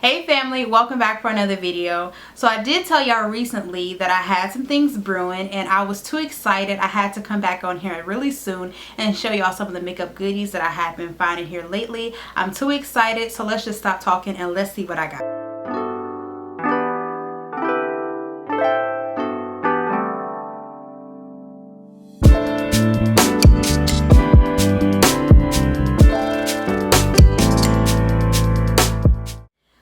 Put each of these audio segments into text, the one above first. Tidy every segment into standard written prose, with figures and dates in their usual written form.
Hey family, welcome back for another video. So I did tell y'all recently that I had some things brewing and I was too excited. I had to come back on here really soon and show y'all some of the makeup goodies that I have been finding here lately. I'm too excited, so let's just stop talking and let's see what I got.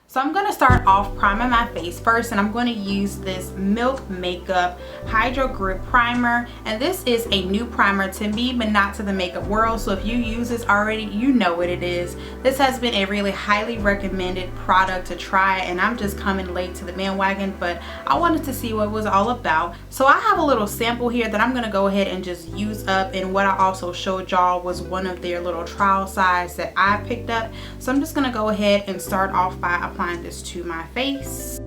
So I'm going to start off priming my face first, and I'm going to use this Milk Makeup Hydro Grip Primer, and this is a new primer to me but not to the makeup world, so if you use this already, you know what it is. This has been a really highly recommended product to try, and I'm just coming late to the bandwagon, but I wanted to see what it was all about. So I have a little sample here that I'm going to go ahead and just use up, and what I also showed y'all was one of their little trial size that I picked up. So I'm just going to go ahead and start off by applying this to my face.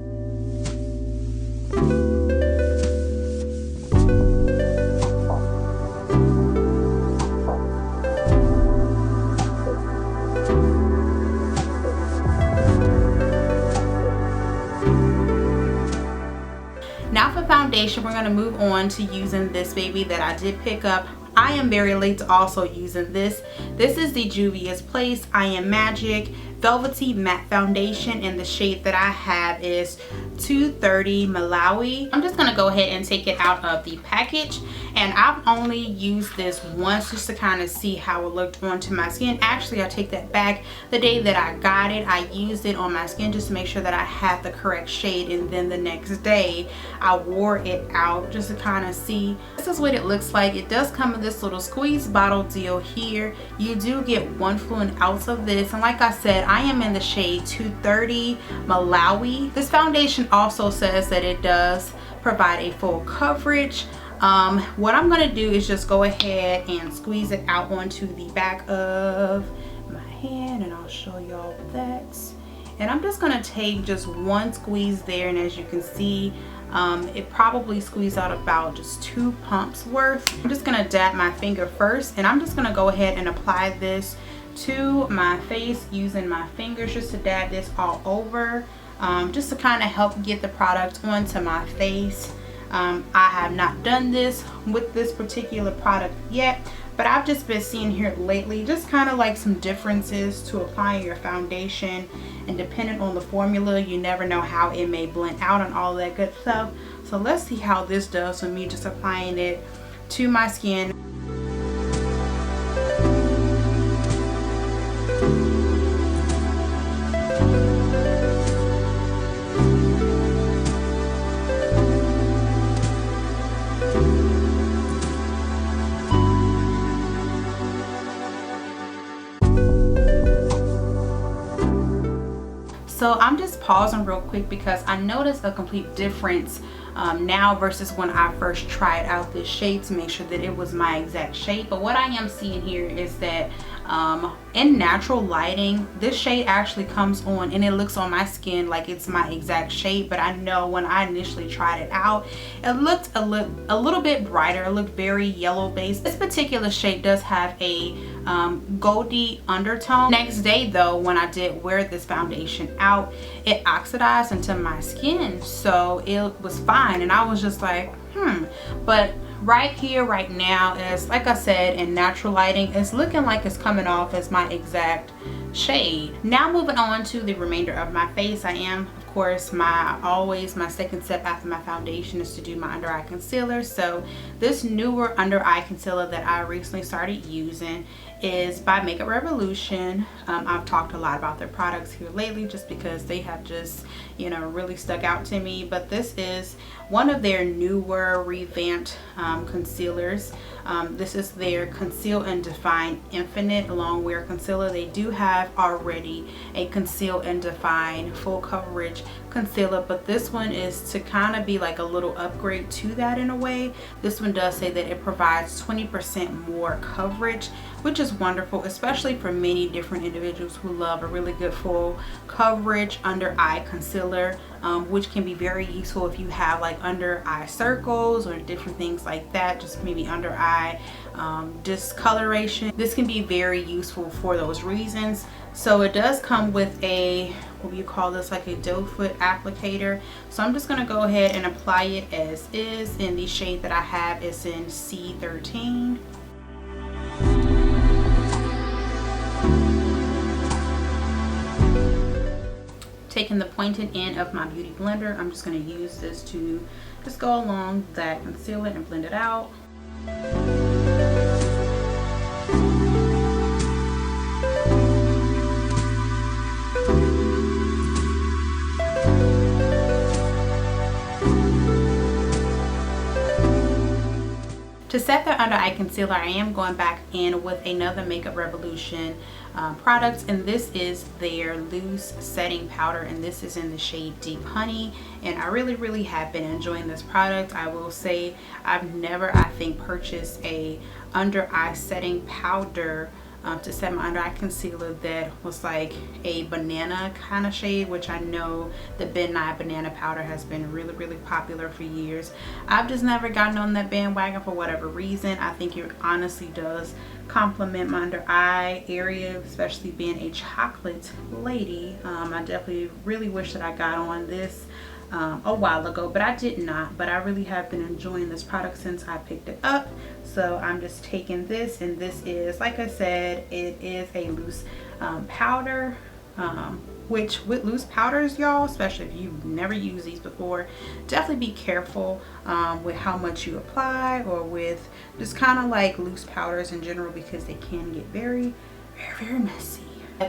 Now for foundation, we're going to move on to using this baby that I did pick up. I am very late to also using this. This is the Juvia's Place I Am Magic Velvety Matte Foundation, and the shade that I have is 230 Malawi. I'm just gonna go ahead and take it out of the package, and I've only used this once just to kind of see how it looked onto my skin. Actually, I take that back. The day that I got it, I used it on my skin just to make sure that I had the correct shade, and then the next day I wore it out just to kind of see. This is what it looks like. It does come in this little squeeze bottle deal here. You do get 1 fluid ounce of this, and like I said, I am in the shade 230 Malawi. This foundation also says that it does provide a full coverage. What I'm going to do is just go ahead and squeeze it out onto the back of my hand, and I'll show y'all that. And I'm just going to take just one squeeze there, and as you can see, it probably squeezed out about just 2 pumps worth. I'm just going to dab my finger first, and I'm just going to go ahead and apply this to my face using my fingers, just to dab this all over, just to kind of help get the product onto my face. I have not done this with this particular product yet, but I've just been seeing here lately just kind of like some differences to applying your foundation, and depending on the formula, you never know how it may blend out and all that good stuff. So let's see how this does with me just applying it to my skin. So I'm just pausing real quick because I noticed a complete difference now versus when I first tried out this shade to make sure that it was my exact shade. But what I am seeing here is that in natural lighting, this shade actually comes on and it looks on my skin like it's my exact shade. But I know when I initially tried it out, it looked a little bit brighter. It looked very yellow based. This particular shade does have a goldy undertone. Next day though, when I did wear this foundation out, it oxidized into my skin, so it was fine, and I was just like but right here right now, is like I said, in natural lighting, it's looking like it's coming off as my exact shade. Now moving on to the remainder of my face, I am of course my second step after my foundation is to do my under eye concealer. So this newer under eye concealer that I recently started using is by Makeup Revolution. I've talked a lot about their products here lately just because they have just, you know, really stuck out to me, but this is one of their newer revamped concealers. This is their Conceal and Define Infinite Long Wear Concealer. They do have already a Conceal and Define full coverage concealer, but this one is to kind of be like a little upgrade to that in a way. This one does say that it provides 20% more coverage, which is wonderful, especially for many different individuals who love a really good full coverage under eye concealer, which can be very useful if you have like under eye circles or different things like that, just maybe under eye discoloration. This can be very useful for those reasons. So it does come with a what you call this, like a doe foot applicator. So I'm just going to go ahead and apply it as is, in the shade that I have is in C13. Taking the pointed end of my beauty blender, I'm just going to use this to just go along that concealer and blend it out. To set the under eye concealer, I am going back in with another Makeup Revolution product, and this is their loose setting powder, and this is in the shade Deep Honey, and I really have been enjoying this product. I will say I've never, I think, purchased a under eye setting powder to set my under eye concealer that was like a banana kind of shade, which I know the Midnight Banana powder has been really popular for years. I've just never gotten on that bandwagon for whatever reason. I think it honestly does complement my under eye area, especially being a chocolate lady. I definitely really wish that I got on this a while ago, but I did not. But I really have been enjoying this product since I picked it up. So I'm just taking this, and this is, like I said, it is a loose powder, which with loose powders, y'all, especially if you've never used these before, definitely be careful with how much you apply, or with just kind of like loose powders in general, because they can get very messy.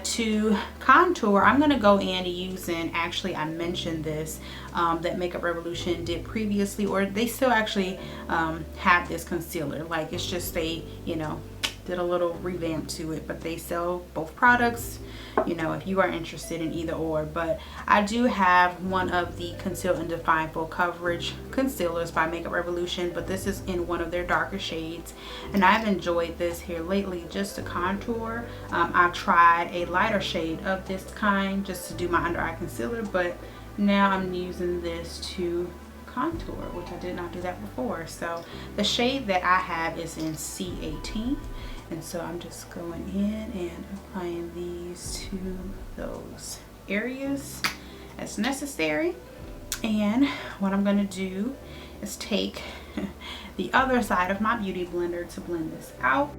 To contour, I'm going to go in using, actually I mentioned this, that Makeup Revolution did previously, or they still actually have this concealer. Like, it's just they, you know, did a little revamp to it, but they sell both products, you know, if you are interested in either or. But I do have one of the Conceal and Define Full Coverage concealers by Makeup Revolution, but this is in one of their darker shades, and I've enjoyed this here lately just to contour. I've tried a lighter shade of this kind just to do my under eye concealer, but now I'm using this to contour, which I did not do that before. So the shade that I have is in C18, and so I'm just going in and applying these to those areas as necessary. And what I'm going to do is take the other side of my beauty blender to blend this out.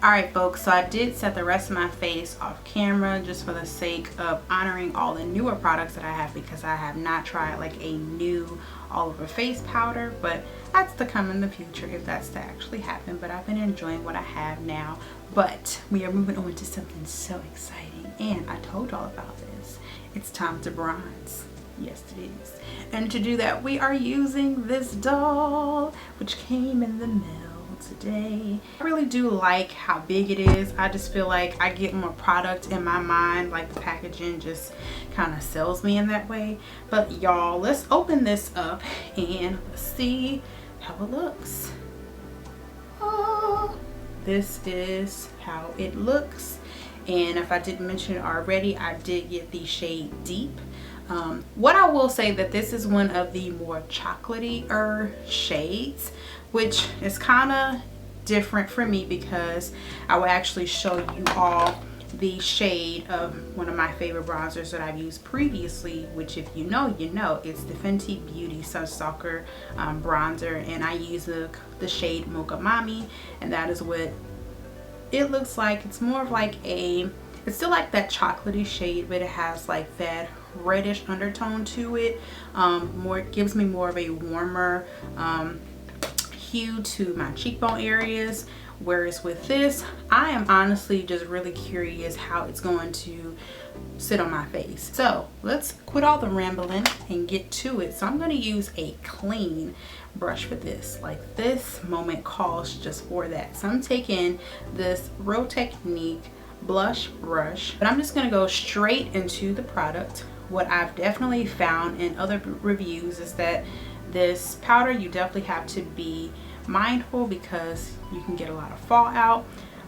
Alright folks, so I did set the rest of my face off camera just for the sake of honoring all the newer products that I have, because I have not tried like a new all over face powder, but that's to come in the future if that's to actually happen. But I've been enjoying what I have now. But we are moving on to something so exciting, and I told y'all about this. It's time to bronze. Yes, it is. And to do that, we are using this doll, which came in the mail today. I really do like how big it is. I just feel like I get more product in my mind, like the packaging just kind of sells me in that way. But y'all, let's open this up and see how it looks. Oh, this is how it looks. And if I didn't mention it already, I did get the shade Deep. What I will say that this is one of the more chocolatey shades, which is kind of different for me, because I will actually show you all the shade of one of my favorite bronzers that I've used previously, which if you know, you know, it's the Fenty Beauty Sunstalker bronzer, and I use the shade Mocha Mami, and that is what it looks like. It's more of like a, it's still like that chocolatey shade, but it has like that reddish undertone to it. It gives me more of a warmer hue to my cheekbone areas, whereas with this, I am honestly just really curious how it's going to sit on my face. So let's quit all the rambling and get to it. So I'm going to use a clean brush for this. Like, this moment calls just for that. So I'm taking this Real Technique blush brush, but I'm just going to go straight into the product. What I've definitely found in other reviews is that this powder, you definitely have to be mindful because you can get a lot of fallout.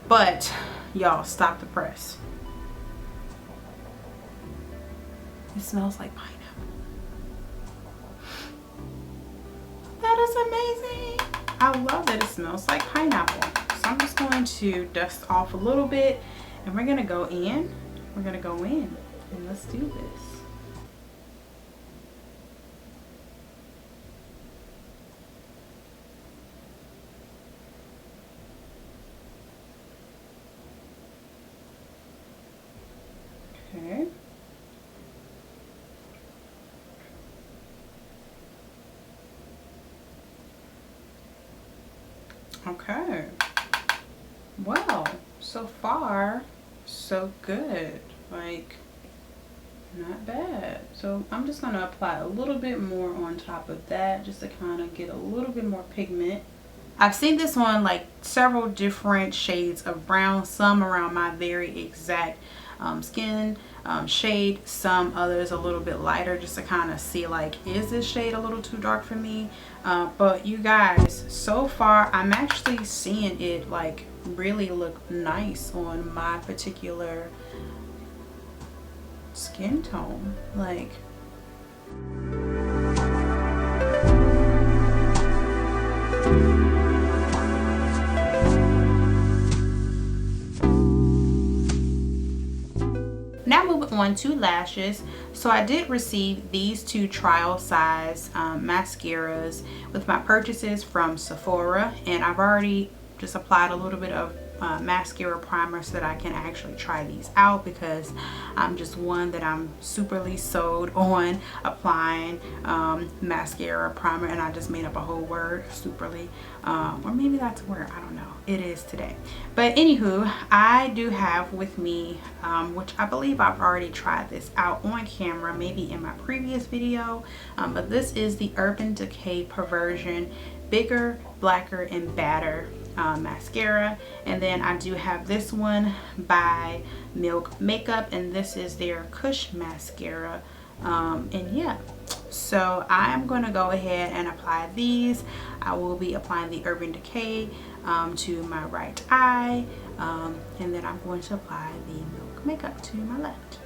But y'all, stop the press. It smells like pineapple. That is amazing. I love that it smells like pineapple. So I'm just going to dust off a little bit, and we're gonna go in. We're gonna go in and let's do this. Okay. Okay. Well, so far so good. Like, not bad. So I'm just gonna apply a little bit more on top of that just to kind of get a little bit more pigment. I've seen this one like several different shades of brown, some around my very exact skin shade, some others a little bit lighter, just to kind of see like, is this shade a little too dark for me? But you guys, so far I'm actually seeing it like really look nice on my particular skin tone. Like, now moving on to lashes. So I did receive these two trial size mascaras with my purchases from Sephora, and I've already just applied a little bit of mascara primer so that I can actually try these out, because I'm just one that I'm superly sold on applying mascara primer, and I just made up a whole word, superly, or maybe that's a word, I don't know. It is today. But anywho, I do have with me, which I believe I've already tried this out on camera, maybe in my previous video, but this is the Urban Decay Perversion Bigger, Blacker, and Badder mascara. And then I do have this one by Milk Makeup, and this is their Kush mascara. And yeah, so I'm going to go ahead and apply these. I will be applying the Urban Decay to my right eye, and then I'm going to apply the Milk Makeup to my left.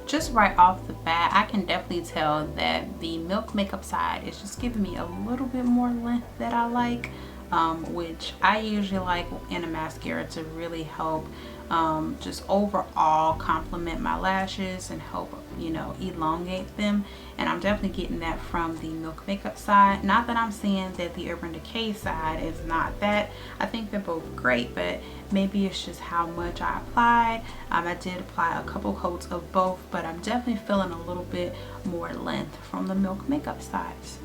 Just right off the bat, I can definitely tell that the Milk Makeup side is just giving me a little bit more length that I like, which I usually like in a mascara to really help just overall complement my lashes and help, you know, elongate them. And I'm definitely getting that from the Milk Makeup side. Not that I'm saying that the Urban Decay side is not that. I think they're both great, but maybe it's just how much I applied. I did apply a couple coats of both, but I'm definitely feeling a little bit more length from the Milk Makeup side. So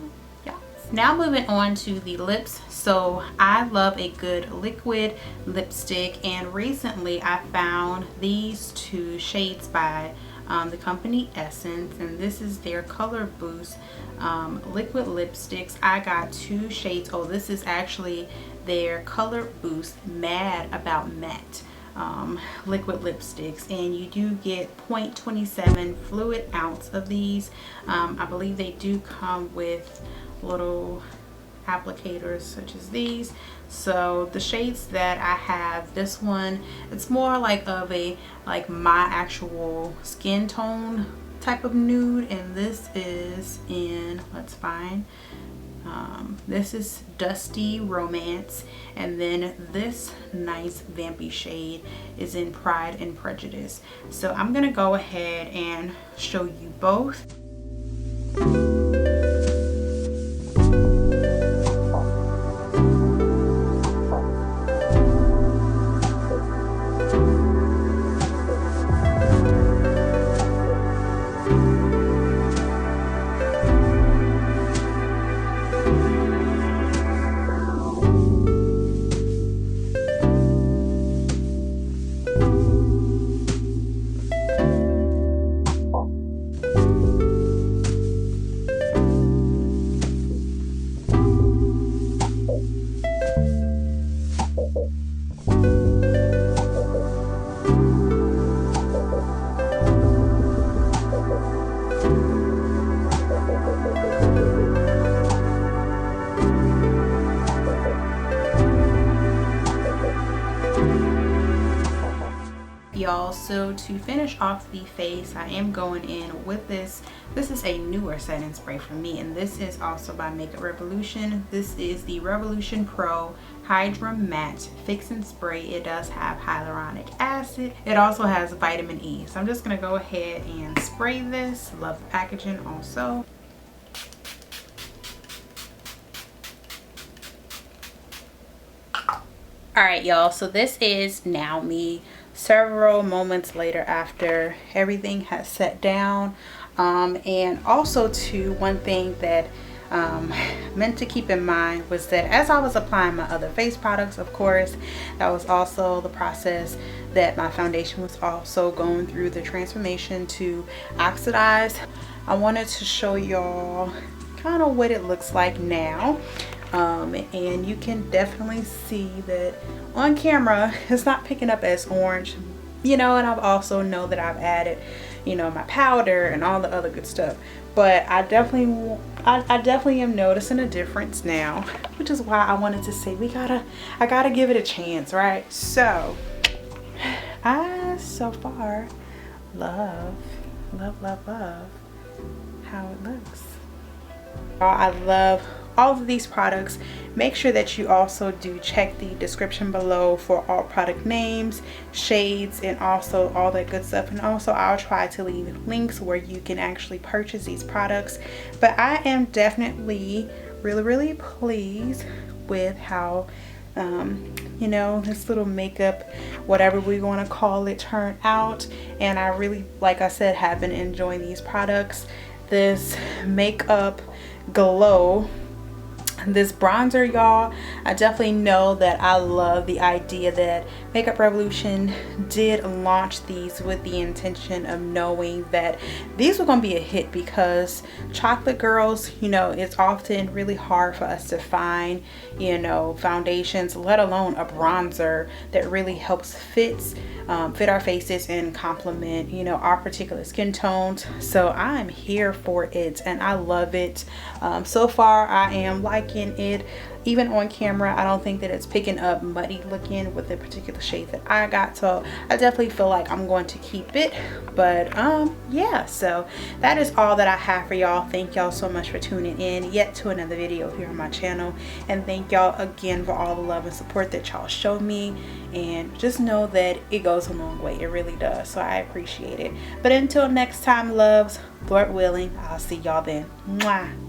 yeah. Now moving on to the lips. So I love a good liquid lipstick, and recently I found these two shades by the company Essence, and this is their Color Boost liquid lipsticks. I got two shades. Oh, this is actually their Color Boost Mad About Matte liquid lipsticks, and you do get 0.27 fluid ounce of these. I believe they do come with little applicators such as these. So the shades that I have, this one, it's more like of a my actual skin tone type of nude, and this is in, let's find, this is Dusty Romance, and then this nice vampy shade is in Pride and Prejudice. So I'm gonna go ahead and show you both. also, to finish off the face, I am going in with this. This is a newer setting spray for me, and this is also by Makeup Revolution. This is the Revolution Pro Hydra Matte Fixing Spray. It does have hyaluronic acid. It also has vitamin E. So I'm just gonna go ahead and spray this. Love the packaging also. Alright y'all, so this is now me several moments later after everything has set down. And also too, one thing that meant to keep in mind was that as I was applying my other face products, of course, that was also the process that my foundation was also going through the transformation to oxidize. I wanted to show y'all kind of what it looks like now. And you can definitely see that on camera it's not picking up as orange, you know, and I've also know that I've added, you know, my powder and all the other good stuff, but I definitely am noticing a difference now, which is why I wanted to say I gotta give it a chance, right? So I so far love how it looks. I love all of these products. Make sure that you also do check the description below for all product names, shades, and also all that good stuff. And also I'll try to leave links where you can actually purchase these products. But I am definitely really pleased with how you know, this little makeup, whatever we want to call it, turned out. And I really, like I said, have been enjoying these products. This makeup glow, this bronzer, y'all, I definitely know that I love the idea that Makeup Revolution did launch these with the intention of knowing that these were going to be a hit, because chocolate girls, you know, it's often really hard for us to find, you know, foundations, let alone a bronzer that really helps fit our faces and complement, you know, our particular skin tones. So I'm here for it and I love it. So far I am liking it. Even on camera, I don't think that it's picking up muddy looking with the particular shade that I got, so I definitely feel like I'm going to keep it. But yeah, so that is all that I have for y'all. Thank y'all so much for tuning in yet to another video here on my channel, and thank y'all again for all the love and support that y'all show me. And just know that it goes a long way, it really does, so I appreciate it. But until next time, loves, Lord willing, I'll see y'all then. Mwah.